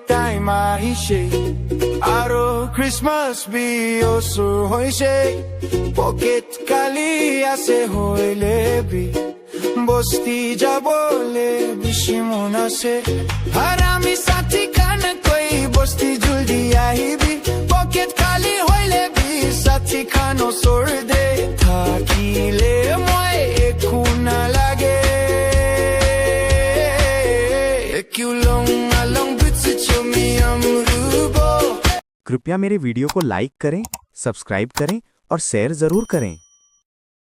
Time আহিছে আৰু Christmas বিয়সু হৈছে পকেট কালি আছে হইলে বি বস্তি যাবলে বেছি মন আছে আৰু আমি সাথী খান কৈ বস্তি জলদি আহিবি পকেট কালি হইলে বি সাথী খান ওচৰ দে থাকিলে মই একো নালাগে कृपया मेरे वीडियो को लाइक करें, सब्सक्राइब करें और शेयर जरूर करें।